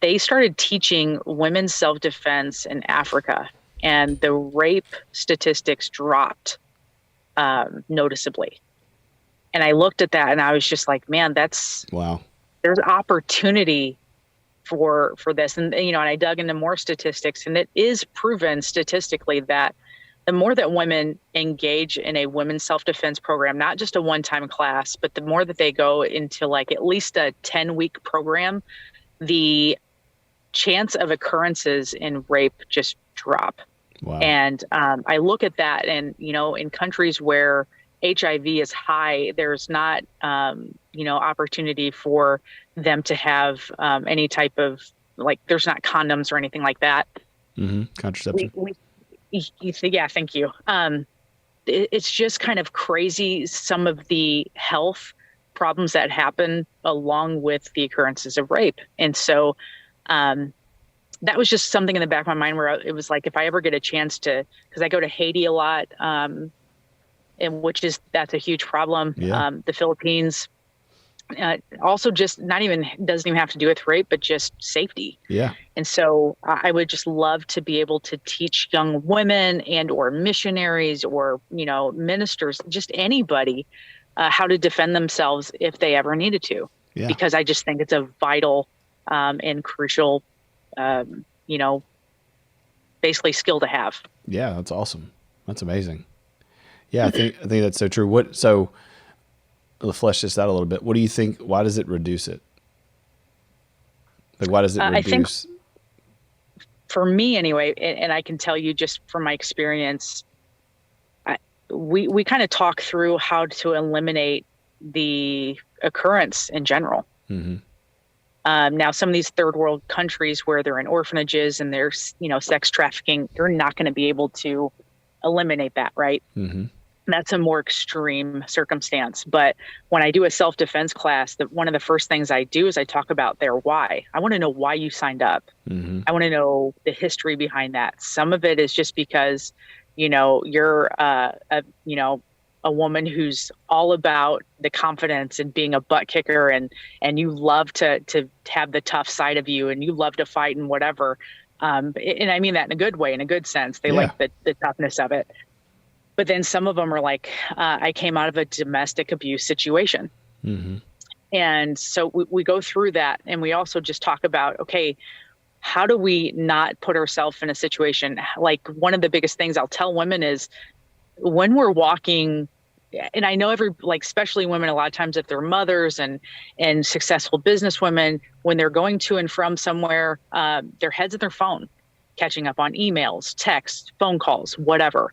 they started teaching women's self-defense in Africa, and the rape statistics dropped noticeably. And I looked at that and I was just like, man, wow. There's opportunity for this. And, and I dug into more statistics, and it is proven statistically that the more that women engage in a women's self-defense program, not just a one-time class, but the more that they go into at least a 10-week program, the chance of occurrences in rape just drop. Wow. And I look at that, and, in countries where HIV is high, there's not, opportunity for them to have any type of, there's not condoms or anything like that. Mm-hmm. Contraception. Yeah, thank you. It's just kind of crazy, some of the health problems that happen along with the occurrences of rape. And so that was just something in the back of my mind where it was like, if I ever get a chance to, because I go to Haiti a lot, and that's a huge problem. Yeah. The Philippines, also just doesn't even have to do with rape, but just safety. Yeah. And so I would just love to be able to teach young women and or missionaries or, ministers, just anybody, how to defend themselves if they ever needed to, Yeah. because I just think it's a vital and crucial, you know, basically skill to have. Yeah. That's awesome. That's amazing. Yeah. I think that's so true. So let's flesh this out a little bit. What do you think? Why does it reduce it? Like, why does it reduce? I think for me anyway, and I can tell you just from my experience, we kind of talk through how to eliminate the occurrence in general. Mm-hmm. Now, some of these third world countries where they're in orphanages and there's, sex trafficking, you're not going to be able to eliminate that, right? Mm-hmm. That's a more extreme circumstance. But when I do a self-defense class, one of the first things I do is I talk about their why. I want to know why you signed up. Mm-hmm. I want to know the history behind that. Some of it is just because, you're a woman who's all about the confidence and being a butt kicker, and you love to have the tough side of you, and you love to fight and whatever. And I mean that in a good way, in a good sense. They like the toughness of it. But then some of them are like, I came out of a domestic abuse situation. Mm-hmm. And so we go through that, and we also just talk about, okay, how do we not put ourselves in a situation? Like, one of the biggest things I'll tell women is when we're walking, and I know especially women, a lot of times if they're mothers and successful business women, when they're going to and from somewhere, their head's in their phone, catching up on emails, texts, phone calls, whatever.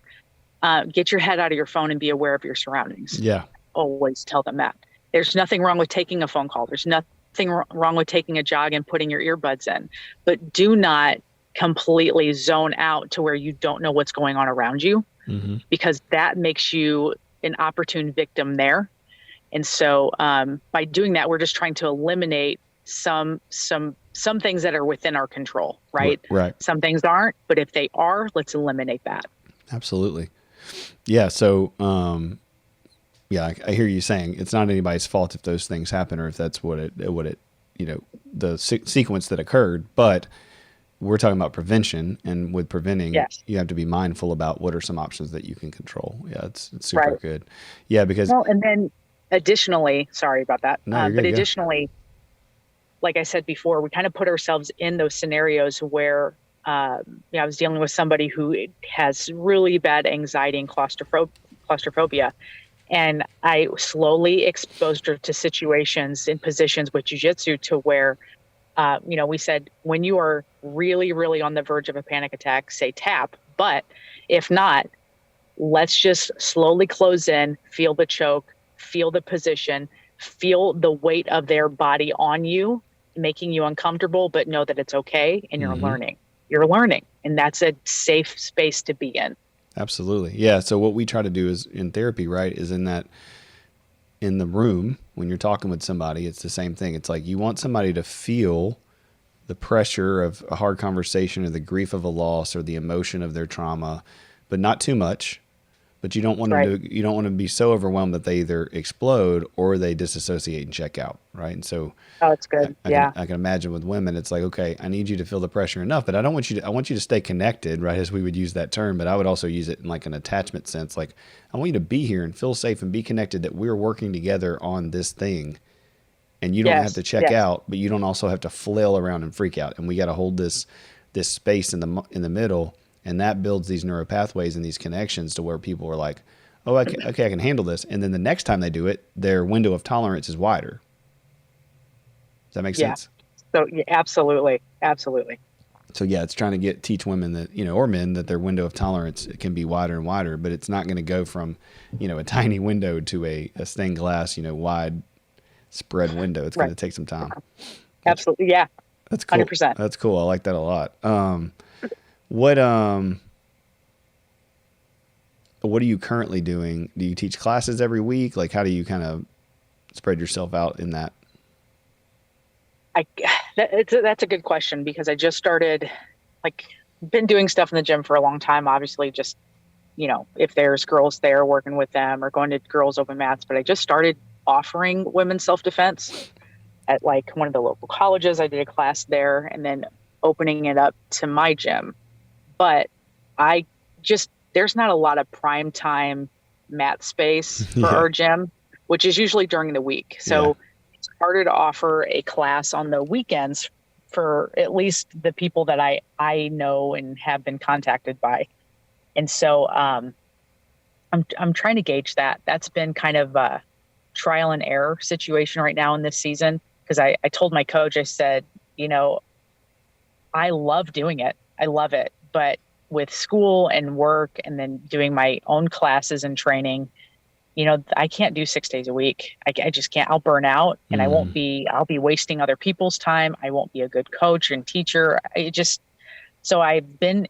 Get your head out of your phone and be aware of your surroundings. Yeah. Always tell them that. There's nothing wrong with taking a phone call. There's nothing wrong with taking a jog and putting your earbuds in. But do not completely zone out to where you don't know what's going on around you, mm-hmm. because that makes you an opportune victim there. And so by doing that, we're just trying to eliminate some things that are within our control, right? Right. Some things aren't, but if they are, let's eliminate that. Absolutely. Yeah. So, I hear you saying it's not anybody's fault if those things happen, or if that's what it, the sequence that occurred, but we're talking about prevention, and with preventing, you have to be mindful about what are some options that you can control. Yeah. It's super good. Yeah. Because, and then additionally, sorry about that. No, but additionally, like I said before, we kind of put ourselves in those scenarios where, I was dealing with somebody who has really bad anxiety and claustrophobia. And I slowly exposed her to situations and positions with jiu-jitsu to where, we said, when you are really, really on the verge of a panic attack, say tap. But if not, let's just slowly close in, feel the choke, feel the position, feel the weight of their body on you, making you uncomfortable, but know that it's okay. And you're mm-hmm. learning. You're learning. And that's a safe space to be in. Absolutely. Yeah. So what we try to do is in therapy, right, is in the room, when you're talking with somebody, it's the same thing. It's like you want somebody to feel the pressure of a hard conversation, or the grief of a loss, or the emotion of their trauma, but not too much. But you don't want you don't want to be so overwhelmed that they either explode or they disassociate and check out, right? And so, it's good. I can imagine with women, it's like, okay, I need you to feel the pressure enough, but I want you to stay connected, right? As we would use that term, but I would also use it in like an attachment sense. Like, I want you to be here and feel safe and be connected, that we're working together on this thing, and you don't have to check out, but you don't also have to flail around and freak out. And we got to hold this space in the middle. And that builds these neural pathways and these connections to where people are like, oh, okay, I can handle this. And then the next time they do it, their window of tolerance is wider. Does that make sense? So absolutely. Absolutely. So it's trying to teach women that, or men, that their window of tolerance can be wider and wider, but it's not going to go from, a tiny window to a stained glass, wide spread window. It's going to take some time. Absolutely. Yeah. That's cool. 100%. That's cool. I like that a lot. What are you currently doing? Do you teach classes every week? Like, how do you kind of spread yourself out in that? That's a good question, because I just started, been doing stuff in the gym for a long time, obviously just if there's girls there, working with them or going to girls open mats. But I just started offering women's self-defense at like one of the local colleges. I did a class there and then opening it up to my gym. But there's not a lot of prime time mat space for our gym, which is usually during the week. So it's harder to offer a class on the weekends for at least the people that I know and have been contacted by. And so I'm trying to gauge that. That's been kind of a trial and error situation right now in this season. Because I told my coach, I said, I love doing it. I love it. But with school and work and then doing my own classes and training, I can't do 6 days a week. I just can't. I'll burn out and I'll be wasting other people's time. I won't be a good coach and teacher. So I've been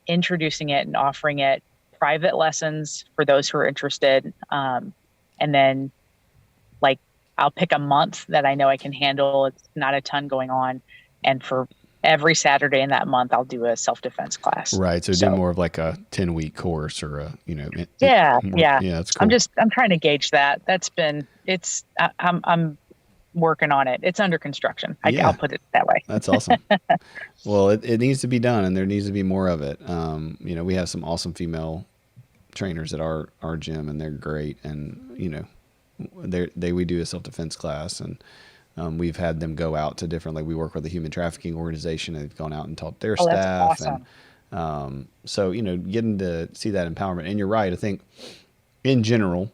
introducing it and offering it private lessons for those who are interested. And then I'll pick a month that I know I can handle. It's not a ton going on. And for every Saturday in that month, I'll do a self-defense class. Right. So do more of like a 10-week course or Yeah. That's cool. I'm trying to gauge that. I'm working on it. It's under construction. I'll put it that way. That's awesome. Well, it needs to be done and there needs to be more of it. We have some awesome female trainers at our gym and they're great. And, we do a self-defense class and we've had them go out to different, we work with a human trafficking organization and they've gone out and taught their staff. That's awesome. And getting to see that empowerment. And you're right. I think in general,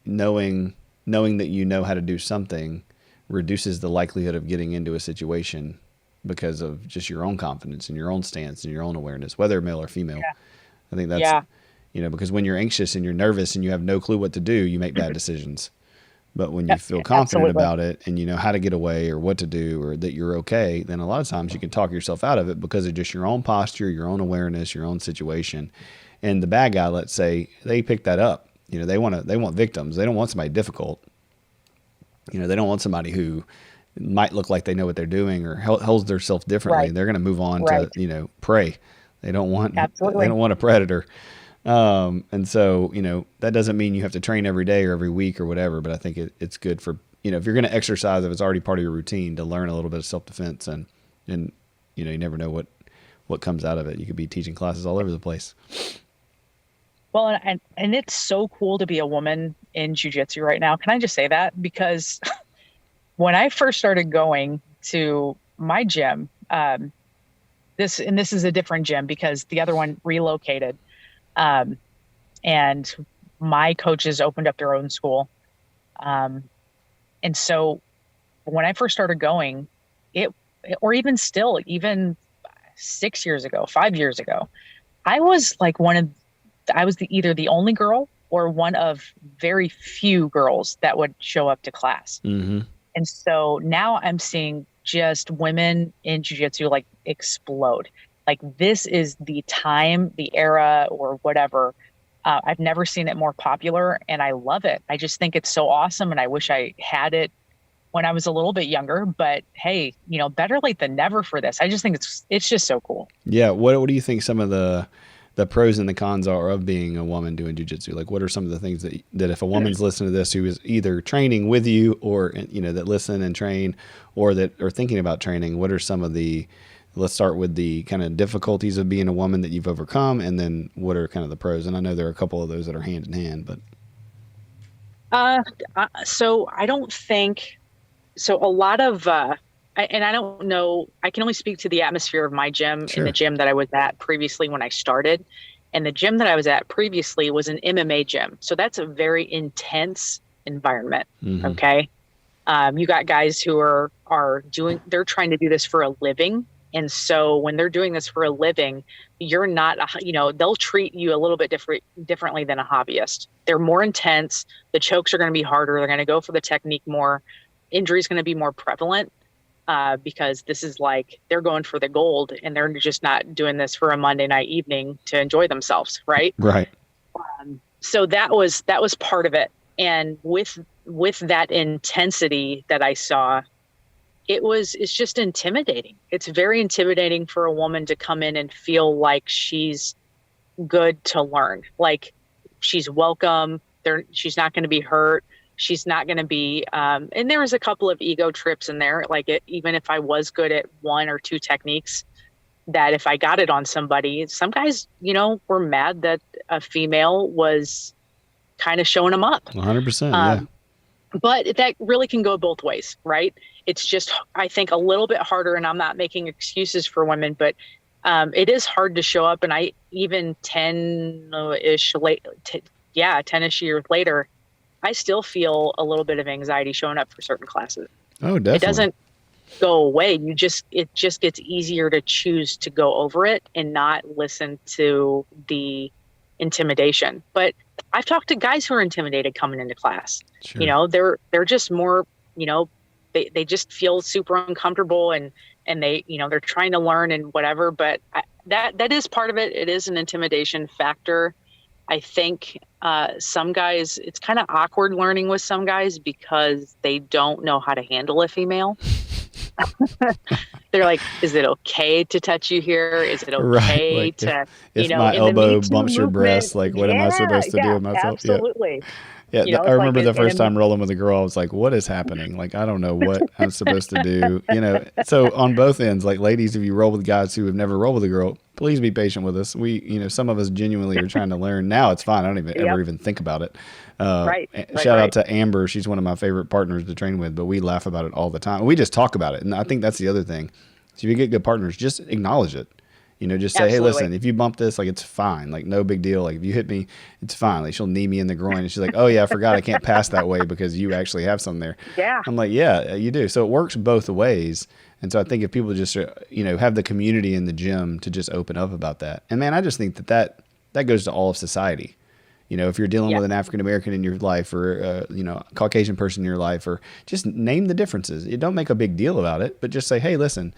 knowing that you know how to do something reduces the likelihood of getting into a situation because of just your own confidence and your own stance and your own awareness, whether male or female. Yeah. I think that's, because when you're anxious and you're nervous and you have no clue what to do, you make bad decisions. But when you feel confident about it and you know how to get away or what to do or that you're okay, then a lot of times you can talk yourself out of it because of just your own posture, your own awareness, your own situation. And the bad guy, let's say, they pick that up. They want victims. They don't want somebody difficult. They don't want somebody who might look like they know what they're doing or holds themselves differently. Right. They're going to move on to, prey. They don't want a predator. And so, that doesn't mean you have to train every day or every week or whatever, but I think it's good for, if you're going to exercise, if it's already part of your routine, to learn a little bit of self-defense and you never know what comes out of it. You could be teaching classes all over the place. Well, and it's so cool to be a woman in jiu-jitsu right now. Can I just say that? Because when I first started going to my gym, this is a different gym because the other one relocated. And my coaches opened up their own school. And so when I first started going, or even 6 years ago, 5 years ago, I was either the only girl or one of very few girls that would show up to class. Mm-hmm. And so now I'm seeing just women in jiu-jitsu explode. This is the time, the era, or whatever. I've never seen it more popular, and I love it. I just think it's so awesome, and I wish I had it when I was a little bit younger. But hey, better late than never for this. I just think it's just so cool. Yeah. What do you think some of the pros and the cons are of being a woman doing jiu-jitsu? What are some of the things that if a woman's listening to this who is either training with you or that listen and train or that are thinking about training, what are some of let's start with the kind of difficulties of being a woman that you've overcome, and then what are kind of the pros? And I know there are a couple of those that are hand in hand, but. So I don't think, so a lot of, and I don't know, I can only speak to the atmosphere of my gym. Sure. In the gym that I was at previously when I started. And the gym that I was at previously was an MMA gym. So that's a very intense environment. Mm-hmm. Okay. You got guys who are they're trying to do this for a living. And so when they're doing this for a living, you're not, they'll treat you a little bit differently than a hobbyist. They're more intense. The chokes are going to be harder. They're going to go for the technique more. Injury is going to be more prevalent because this is they're going for the gold and they're just not doing this for a Monday night evening to enjoy themselves. Right. Right. So that was part of it. And with that intensity that I saw, it's just intimidating. It's very intimidating for a woman to come in and feel like she's good to learn. Like, she's welcome. She's not going to be hurt. She's not going to be, and there was a couple of ego trips in there. Like, even if I was good at one or two techniques, that if I got it on somebody, some guys, were mad that a female was kind of showing them up. 100%. Yeah. But that really can go both ways, right? It's just, I think, a little bit harder, and I'm not making excuses for women, but it is hard to show up. And I, even 10-ish years later, I still feel a little bit of anxiety showing up for certain classes. Oh, definitely. It doesn't go away. It just gets easier to choose to go over it and not listen to the intimidation. But I've talked to guys who are intimidated coming into class. Sure. They're just more, they just feel super uncomfortable, and they, they're trying to learn and whatever. But that is part of it. It is an intimidation factor. I think some guys, it's kind of awkward learning with some guys because they don't know how to handle a female. They're like, is it okay to touch you here? Is it okay right. to, if my elbow bumps your breast, like, what am I supposed to do with myself? Absolutely. Yeah, I remember the first time rolling with a girl, I was like, what is happening? Like, I don't know what I'm supposed to do. So on both ends, like, ladies, if you roll with guys who have never rolled with a girl, please be patient with us. We, some of us genuinely are trying to learn. Now it's fine. I don't ever even think about it. Shout out to Amber. She's one of my favorite partners to train with, but we laugh about it all the time. We just talk about it. And I think that's the other thing. So if you get good partners, just acknowledge it. Just say, hey, listen, if you bump this, like, it's fine. Like, no big deal. Like, if you hit me, it's fine. Like, she'll knee me in the groin. And she's like, oh, yeah, I forgot I can't pass that way because you actually have some there. Yeah. I'm like, yeah, you do. So it works both ways. And so I think if people just, have the community in the gym to just open up about that. And, man, I just think that goes to all of society. If you're dealing with an African-American in your life or, a Caucasian person in your life, or just name the differences. You don't make a big deal about it, but just say, hey, listen,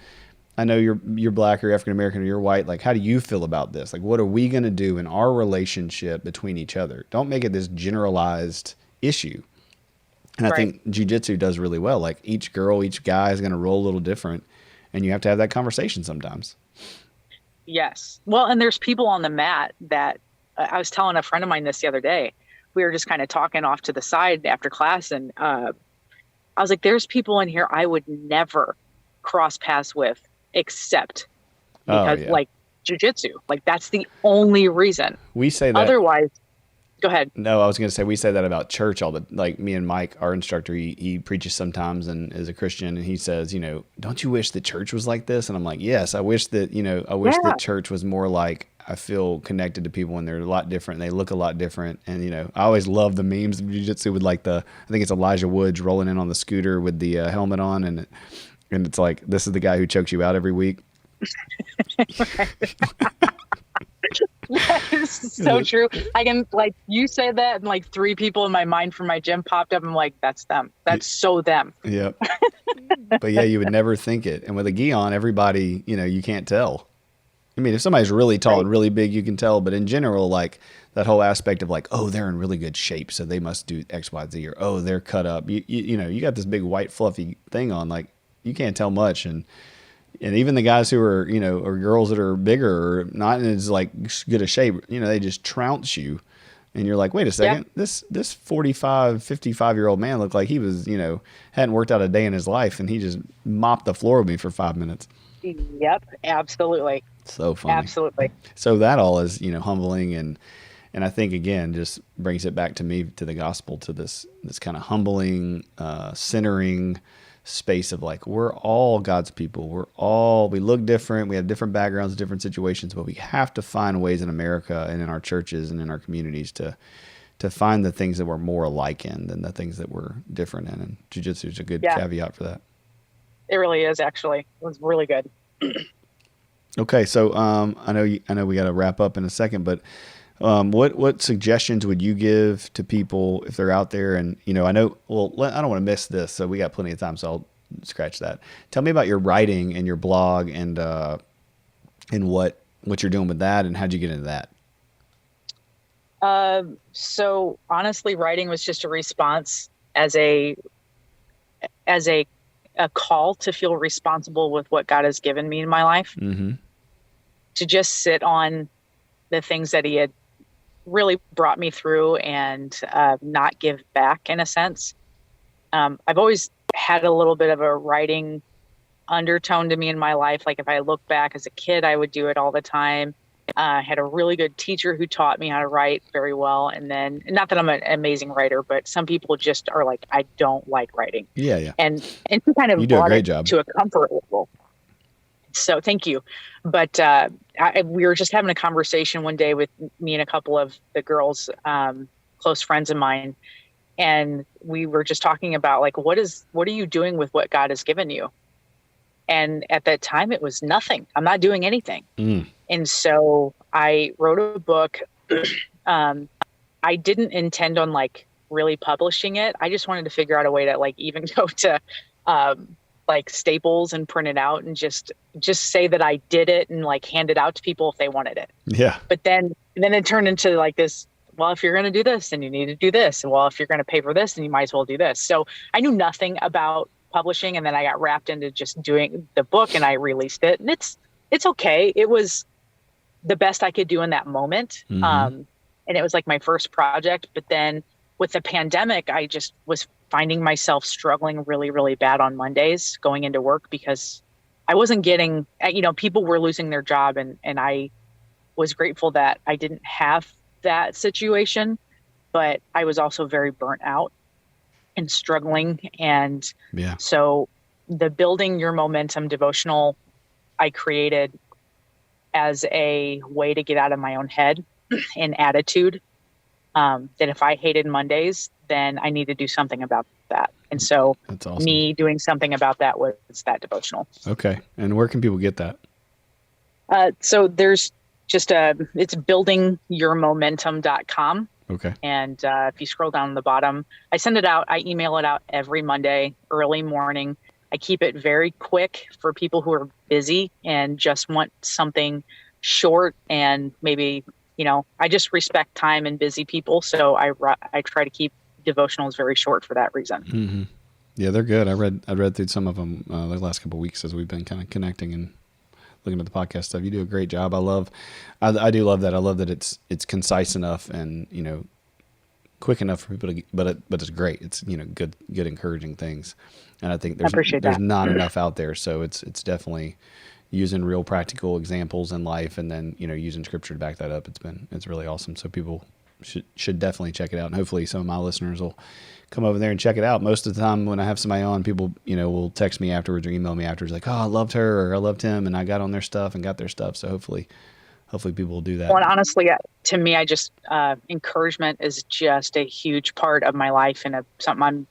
I know you're black or African-American or you're white. Like, how do you feel about this? Like, what are we going to do in our relationship between each other? Don't make it this generalized issue. And I think jiu-jitsu does really well. Like, each girl, each guy is going to roll a little different, and you have to have that conversation sometimes. Yes. Well, and there's people on the mat that I was telling a friend of mine this the other day. We were just kind of talking off to the side after class, and I was like, there's people in here I would never cross paths with except because like jiu-jitsu. Like, that's the only reason. We say that. Otherwise, go ahead. No, I was going to say, we say that about church like, me and Mike, our instructor, he preaches sometimes and is a Christian, and he says, don't you wish the church was like this? And I'm like, yes, I wish that, that church was more like, I feel connected to people and they're a lot different. And they look a lot different. And, I always love the memes of jiu-jitsu with, like, I think it's Elijah Woods rolling in on the scooter with the helmet on, and it's like, this is the guy who chokes you out every week. That is so true. I can, like, you say that, and like 3 people in my mind from my gym popped up. I'm like, that's them. That's so them. Yep. But yeah, you would never think it. And with a gi on, everybody, you can't tell. I mean, if somebody's really tall and really big, you can tell. But in general, like, that whole aspect of, like, oh, they're in really good shape, so they must do X, Y, Z, or oh, they're cut up. You got this big white fluffy thing on, like, you can't tell much. And even the guys who are, or girls that are bigger or not in as, like, good a shape, they just trounce you. And you're like, wait a second, this 45, 55-year-old man looked like he was, hadn't worked out a day in his life, and he just mopped the floor with me for 5 minutes. Yep, absolutely. So funny. Absolutely. So that all is, humbling, and I think, again, just brings it back to me, to the gospel, to this kind of humbling, centering space of, like, we're all God's people. We look different. We have different backgrounds, different situations, but we have to find ways in America and in our churches and in our communities to find the things that we're more alike in than the things that we're different in. And jiu-jitsu is a good caveat for that. It really is, actually. It was really good. Okay. So, I know we got to wrap up in a second, but, what suggestions would you give to people if they're out there? And, I know, I don't want to miss this, so we got plenty of time, so I'll scratch that. Tell me about your writing and your blog and what you're doing with that, and how'd you get into that? So honestly, writing was just a response as a call to feel responsible with what God has given me in my life. Mm-hmm. To just sit on the things that he had really brought me through and not give back in a sense. I've always had a little bit of a writing undertone to me in my life. Like if I look back as a kid, I would do it all the time. I had a really good teacher who taught me how to write very well. And then, not that I'm an amazing writer, but some people just are like, I don't like writing. Yeah, yeah. And to kind of You do a brought great it job. to a comfort level. So thank you. But we were just having a conversation one day with me and a couple of the girls, close friends of mine. And we were just talking about like, what are you doing with what God has given you? And at that time, it was nothing. I'm not doing anything. And so I wrote a book. I didn't intend on like really publishing it. I just wanted to figure out a way to like even go to like Staples and print it out and just say that I did it and like hand it out to people if they wanted it. Yeah. But then it turned into like this, well, if you're going to do this, then you need to do this. And well, if you're going to pay for this, then you might as well do this. So I knew nothing about publishing, and then I got wrapped into just doing the book, and I released it, and it's okay. It was the best I could do in that moment. And it was like my first project. But then with the pandemic, I just was finding myself struggling really, really bad on Mondays going into work because I wasn't getting, people were losing their job, and I was grateful that I didn't have that situation, but I was also very burnt out and struggling. And so the Building Your Momentum devotional I created as a way to get out of my own head and attitude, that if I hated Mondays, then I need to do something about that. And so that's awesome. Me doing something about that was that devotional. Okay. And where can people get that? So there's just it's buildingyourmomentum.com. Okay. And if you scroll down the bottom, I send it out. I email it out every Monday, early morning. I keep it very quick for people who are busy and just want something short, and maybe, I just respect time and busy people. So I try to keep devotionals very short for that reason. Mm-hmm. Yeah, they're good. I read through some of them the last couple of weeks as we've been kind of connecting and looking at the podcast stuff. You do a great job. I do love that. I love that it's concise enough and, quick enough for people to, but it's great. It's, good encouraging things. And I think there's not enough out there. So it's definitely using real practical examples in life, and then, using scripture to back that up. It's really awesome. So people should definitely check it out. And hopefully some of my listeners will come over there and check it out. Most of the time when I have somebody on, people, will text me afterwards or email me afterwards like, oh, I loved her or I loved him, and I got on their stuff and got their stuff. So hopefully people will do that. Well, and honestly, to me, I just, encouragement is just a huge part of my life, and something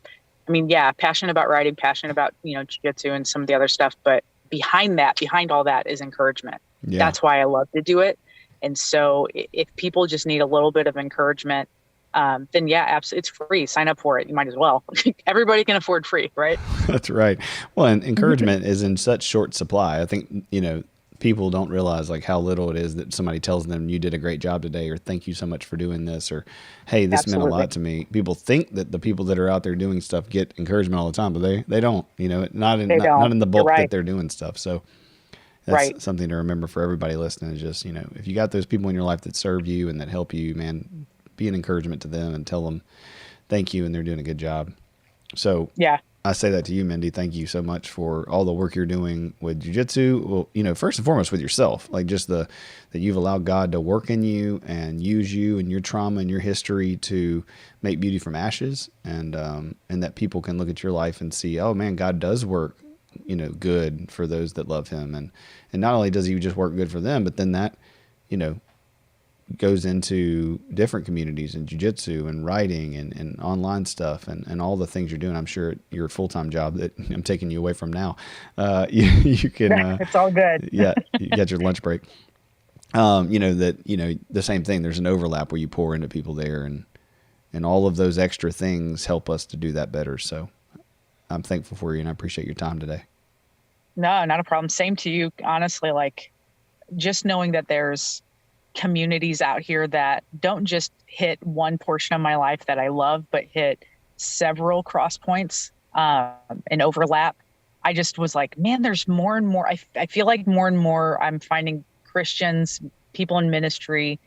passionate about writing, passionate about, jiu-jitsu and some of the other stuff. But behind all that is encouragement. Yeah. That's why I love to do it. And so if people just need a little bit of encouragement, then yeah, absolutely, it's free. Sign up for it. You might as well. Everybody can afford free, right? That's right. Well, and encouragement is in such short supply. I think, people don't realize like how little it is that somebody tells them you did a great job today, or thank you so much for doing this, or hey, this meant a lot to me. People think that the people that are out there doing stuff get encouragement all the time, but they don't, not in the bulk that they're doing stuff. So that's something to remember for everybody listening, is just, if you got those people in your life that serve you and that help you, man, be an encouragement to them and tell them thank you, and they're doing a good job. So yeah, I say that to you, Mindi. Thank you so much for all the work you're doing with jiu-jitsu. Well, first and foremost with yourself, like just that you've allowed God to work in you and use you and your trauma and your history to make beauty from ashes, and that people can look at your life and see, oh man, God does work, good for those that love him. And not only does he just work good for them, but then that, goes into different communities and jiu-jitsu and writing and online stuff and all the things you're doing. I'm sure your full-time job that I'm taking you away from now, you can, it's all good. Yeah. You got your lunch break. The same thing, there's an overlap where you pour into people there, and all of those extra things help us to do that better. So I'm thankful for you, and I appreciate your time today. No, not a problem. Same to you. Honestly, like just knowing that there's communities out here that don't just hit one portion of my life that I love, but hit several cross points and overlap. I just was like, man, there's more and more. I feel like more and more I'm finding Christians, people in ministry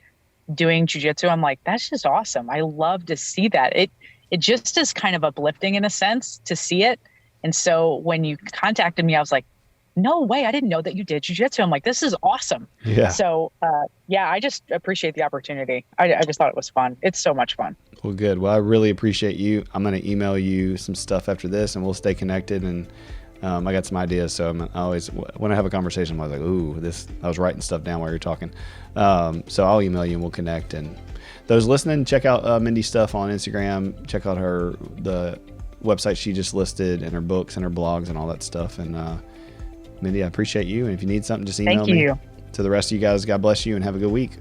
doing jujitsu, I'm like, that's just awesome. I love to see that. It just is kind of uplifting in a sense to see it. And so when you contacted me, I was like, no way, I didn't know that you did jujitsu. I'm like, this is awesome. Yeah. So yeah, I just appreciate the opportunity. I just thought it was fun. It's so much fun. Well, good. Well, I really appreciate you. I'm going to email you some stuff after this, and we'll stay connected. And I got some ideas, so I always, when I have a conversation, I was like, ooh, I was writing stuff down while you're talking. So I'll email you and we'll connect. And those listening, check out Mindy's stuff on Instagram. Check out the website she just listed, and her books and her blogs and all that stuff. And Mindy, I appreciate you. And if you need something, just email me. Thank you. To the rest of you guys, God bless you and have a good week.